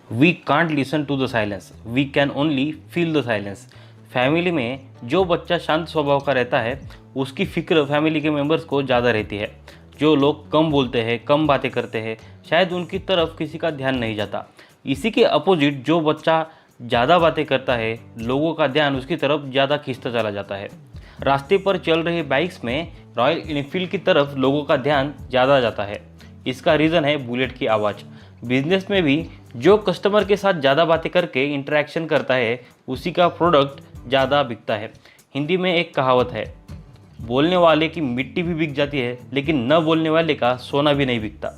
We can't listen to the silence, we can only feel the silence. Family में जो बच्चा शांत स्वभाव का रहता है उसकी फिक्र फैमिली के मेंबर्स को ज़्यादा रहती है। जो लोग कम बोलते हैं, कम बातें करते हैं, शायद उनकी तरफ किसी का ध्यान नहीं जाता। इसी के अपोजिट जो बच्चा ज़्यादा बातें करता है, लोगों का ध्यान उसकी तरफ ज़्यादा खींचता चला जाता है। रास्ते पर चल रही बाइक्स में रॉयल इनफील्ड की तरफ लोगों का ध्यान ज़्यादा जाता है। इसका रीज़न है बुलेट की आवाज़। बिजनेस में भी जो कस्टमर के साथ ज़्यादा बातें करके इंटरेक्शन करता है उसी का प्रोडक्ट ज़्यादा बिकता है। हिंदी में एक कहावत है, बोलने वाले की मिट्टी भी बिक जाती है लेकिन न बोलने वाले का सोना भी नहीं बिकता।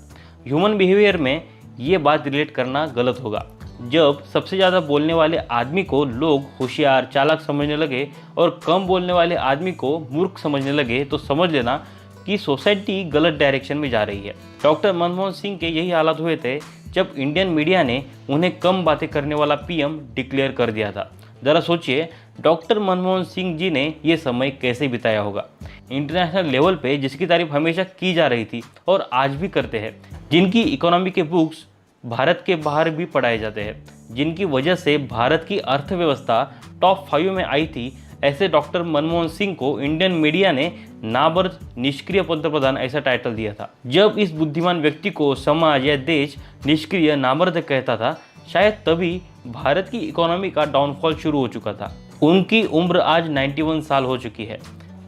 ह्यूमन बिहेवियर में ये बात रिलेट करना गलत होगा। जब सबसे ज़्यादा बोलने वाले आदमी को लोग होशियार, चालाक समझने लगे और कम बोलने वाले आदमी को मूर्ख समझने लगे तो समझ लेना कि सोसाइटी गलत डायरेक्शन में जा रही है। डॉक्टर मनमोहन सिंह के यही हालात हुए थे जब इंडियन मीडिया ने उन्हें कम बातें करने वाला पीएम डिक्लेयर कर दिया था। ज़रा सोचिए, डॉक्टर मनमोहन सिंह जी ने ये समय कैसे बिताया होगा। इंटरनेशनल लेवल पे जिसकी तारीफ हमेशा की जा रही थी और आज भी करते हैं, जिनकी इकोनॉमी के बुक्स भारत के बाहर भी पढ़ाए जाते हैं, जिनकी वजह से भारत की अर्थव्यवस्था टॉप 5 में आई थी, ऐसे डॉक्टर मनमोहन सिंह को इंडियन मीडिया ने नाबर्द निष्क्रिय पंतप्रधान ऐसा टाइटल दिया था। जब इस बुद्धिमान व्यक्ति को समाज या देश निष्क्रिय, नामर्द कहता था, शायद तभी भारत की इकोनॉमी का डाउनफॉल शुरू हो चुका था। उनकी उम्र आज 91 साल हो चुकी है।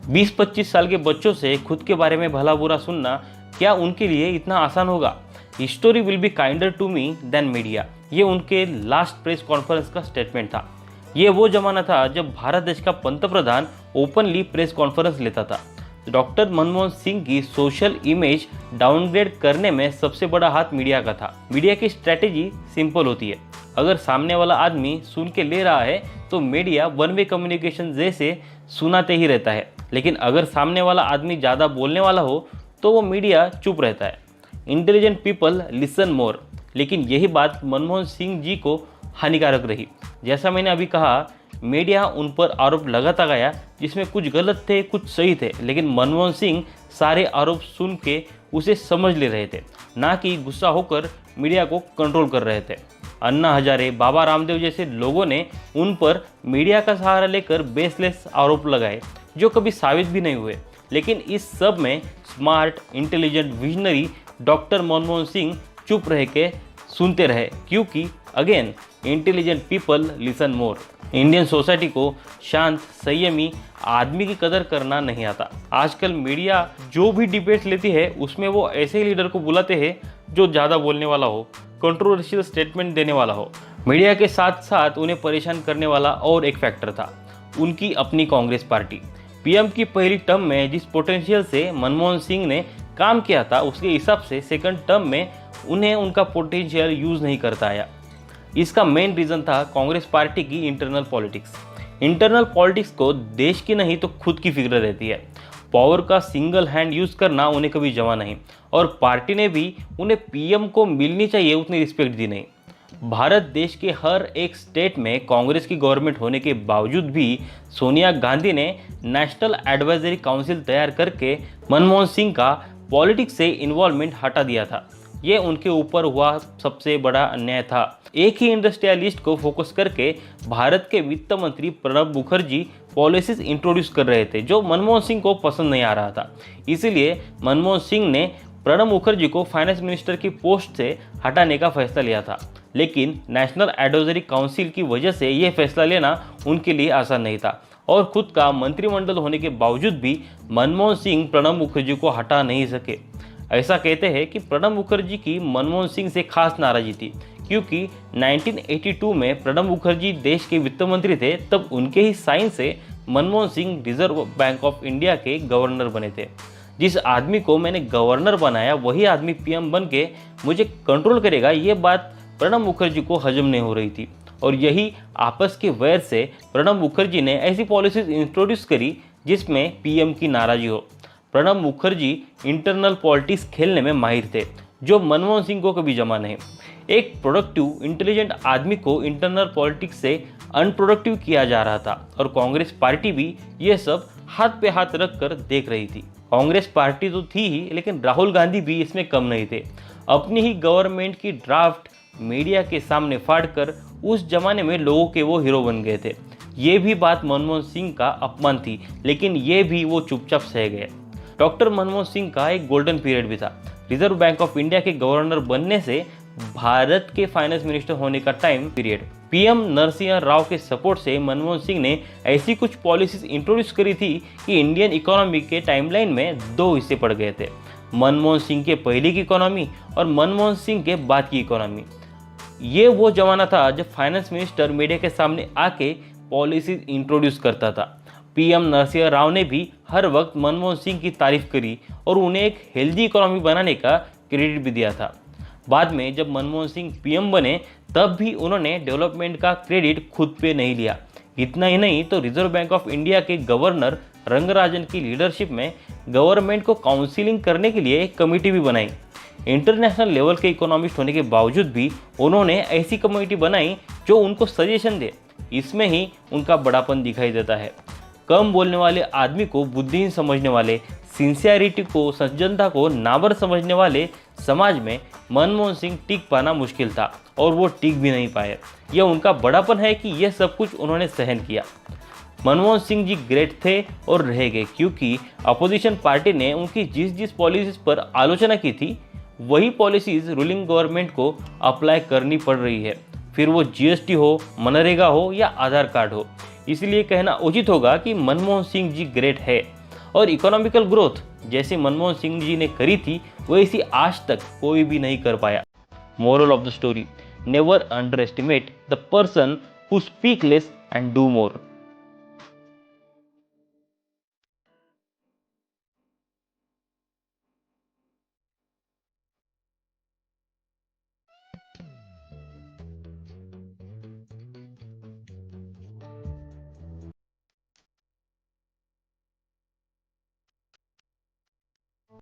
20-25 साल के बच्चों से खुद के बारे में भला बुरा सुनना क्या उनके लिए इतना आसान होगा। History will be kinder to me than media, ये उनके लास्ट प्रेस कॉन्फ्रेंस का स्टेटमेंट था। ये वो जमाना था जब भारत देश का पंतप्रधान ओपनली प्रेस कॉन्फ्रेंस लेता था। डॉक्टर मनमोहन सिंह की सोशल इमेज डाउनग्रेड करने में सबसे बड़ा हाथ मीडिया का था। मीडिया की स्ट्रैटेजी सिंपल होती है, अगर सामने वाला आदमी सुन के ले रहा है तो मीडिया वन वे कम्युनिकेशन जैसे सुनाते ही रहता है, लेकिन अगर सामने वाला आदमी ज़्यादा बोलने वाला हो तो वो मीडिया चुप रहता है। इंटेलिजेंट पीपल लिसन मोर, लेकिन यही बात मनमोहन सिंह जी को हानिकारक रही। जैसा मैंने अभी कहा, मीडिया उन पर आरोप लगाता गया जिसमें कुछ गलत थे, कुछ सही थे, लेकिन मनमोहन सिंह सारे आरोप सुन के उसे समझ ले रहे थे, ना कि गुस्सा होकर मीडिया को कंट्रोल कर रहे थे। अन्ना हजारे, बाबा रामदेव जैसे लोगों ने उन पर मीडिया का सहारा लेकर बेसलेस आरोप लगाए जो कभी साबित भी नहीं हुए, लेकिन इस सब में smart, intelligent, visionary doctor Manmohan Singh चुप रह के सुनते रहे, क्योंकि again intelligent people listen more. Indian society को शांत, संयमी आदमी की कदर करना नहीं आता। आजकल मीडिया जो भी डिबेट्स लेती है उसमें वो ऐसे लीडर को बुलाते हैं जो ज़्यादा बोलने वाला हो, कंट्रोवर्शियल स्टेटमेंट देने वाला हो। मीडिया के साथ साथ उन्हें परेशान करने वाला और एक फैक्टर था, उनकी अपनी कांग्रेस पार्टी। पीएम की पहली टर्म में जिस पोटेंशियल से मनमोहन सिंह ने काम किया था, उसके हिसाब से सेकंड टर्म में उन्हें उनका पोटेंशियल यूज़ नहीं करता आया। इसका मेन रीज़न था कांग्रेस पार्टी की इंटरनल पॉलिटिक्स। इंटरनल पॉलिटिक्स को देश की नहीं तो खुद की फिक्र रहती है। पावर का सिंगल हैंड यूज़ करना उन्हें कभी जमा नहीं, और पार्टी ने भी उन्हें पीएम को मिलनी चाहिए उतनी रिस्पेक्ट दी नहीं। भारत देश के हर एक स्टेट में कांग्रेस की गवर्नमेंट होने के बावजूद भी सोनिया गांधी ने नेशनल एडवाइजरी काउंसिल तैयार करके मनमोहन सिंह का पॉलिटिक्स से इन्वॉल्वमेंट हटा दिया था। ये उनके ऊपर हुआ सबसे बड़ा अन्याय था। एक ही इंडस्ट्रियलिस्ट को फोकस करके भारत के वित्त मंत्री प्रणब मुखर्जी पॉलिसीज इंट्रोड्यूस कर रहे थे जो मनमोहन सिंह को पसंद नहीं आ रहा था। इसीलिए मनमोहन सिंह ने प्रणब मुखर्जी को फाइनेंस मिनिस्टर की पोस्ट से हटाने का फैसला लिया था, लेकिन नेशनल एडवाइजरी काउंसिल की वजह से यह फैसला लेना उनके लिए आसान नहीं था, और खुद का मंत्रिमंडल होने के बावजूद भी मनमोहन सिंह प्रणब मुखर्जी को हटा नहीं सके। ऐसा कहते हैं कि प्रणब मुखर्जी की मनमोहन सिंह से खास नाराजगी थी, क्योंकि 1982 में प्रणब मुखर्जी देश के वित्त मंत्री थे, तब उनके ही साइन से Manmohan Singh reserve Bank of India के गवर्नर बने थे। जिस आदमी को मैंने गवर्नर बनाया वही आदमी पीएम बन के मुझे कंट्रोल करेगा, ये बात प्रणब मुखर्जी को हजम नहीं हो रही थी, और यही आपस के वैर से प्रणब मुखर्जी ने ऐसी पॉलिसीज इंट्रोड्यूस करी जिसमें पीएम की नाराजगी हो। प्रणब मुखर्जी इंटरनल पॉलिटिक्स खेलने में माहिर थे, जो मनमोहन सिंह को कभी जमा नहीं। एक प्रोडक्टिव, इंटेलिजेंट आदमी को इंटरनल पॉलिटिक्स से अनप्रोडक्टिव किया जा रहा था, और कांग्रेस पार्टी भी ये सब हाथ पे हाथ रख कर देख रही थी। कांग्रेस पार्टी तो थी ही, लेकिन राहुल गांधी भी इसमें कम नहीं थे। अपनी ही गवर्नमेंट की ड्राफ्ट मीडिया के सामने फाड़कर उस जमाने में लोगों के वो हीरो बन गए थे। ये भी बात मनमोहन सिंह का अपमान थी, लेकिन ये भी वो चुपचाप सह गए। डॉक्टर मनमोहन सिंह का एक गोल्डन पीरियड भी था। रिजर्व बैंक ऑफ इंडिया के गवर्नर बनने से भारत के फाइनेंस मिनिस्टर होने का time period. PM Narasimha Rao के सपोर्ट से मनमोहन सिंह ने ऐसी कुछ पॉलिसीज इंट्रोड्यूस करी थी कि इंडियन इकोनॉमी के टाइमलाइन में दो हिस्से पड़ गए थे, मनमोहन सिंह के पहले की इकोनॉमी और मनमोहन सिंह के बाद की इकोनॉमी। ये वो जमाना था जब फाइनेंस मिनिस्टर मीडिया के सामने आके पॉलिसीज इंट्रोड्यूस करता था। पीएम नरसिंह राव ने भी हर वक्त मनमोहन सिंह की तारीफ करी और उन्हें एक हेल्दी इकोनॉमी बनाने का क्रेडिट भी दिया था। बाद में जब मनमोहन सिंह पीएम बने तब भी उन्होंने डेवलपमेंट का क्रेडिट खुद पे नहीं लिया। इतना ही नहीं तो रिजर्व बैंक ऑफ इंडिया के गवर्नर रंगराजन की लीडरशिप में गवर्नमेंट को काउंसिलिंग करने के लिए एक कमेटी भी बनाई। इंटरनेशनल लेवल के इकोनॉमिस्ट होने के बावजूद भी उन्होंने ऐसी कमेटी बनाई जो उनको सजेशन दे। इसमें ही उनका बड़ापन दिखाई देता है। कम बोलने वाले आदमी को बुद्धिहीन समझने वाले, सिंसियरिटी को, सज्जनता को नाबर समझने वाले समाज में मनमोहन सिंह टिक पाना मुश्किल था और वो टिक भी नहीं पाए। यह उनका बड़ापन है कि यह सब कुछ उन्होंने सहन किया। मनमोहन सिंह जी ग्रेट थे और रह गए क्योंकि अपोजिशन पार्टी ने उनकी जिस जिस पॉलिसीज पर आलोचना की थी वही पॉलिसीज रूलिंग गवर्नमेंट को अप्लाई करनी पड़ रही है, फिर वो जीएसटी हो, मनरेगा हो या आधार कार्ड हो। इसलिए कहना उचित होगा कि मनमोहन सिंह जी ग्रेट है और इकोनॉमिकल ग्रोथ जैसे मनमोहन सिंह जी ने करी थी वैसी आज तक कोई भी नहीं कर पाया। Moral of the story, never under estimate the person who speak less and do more.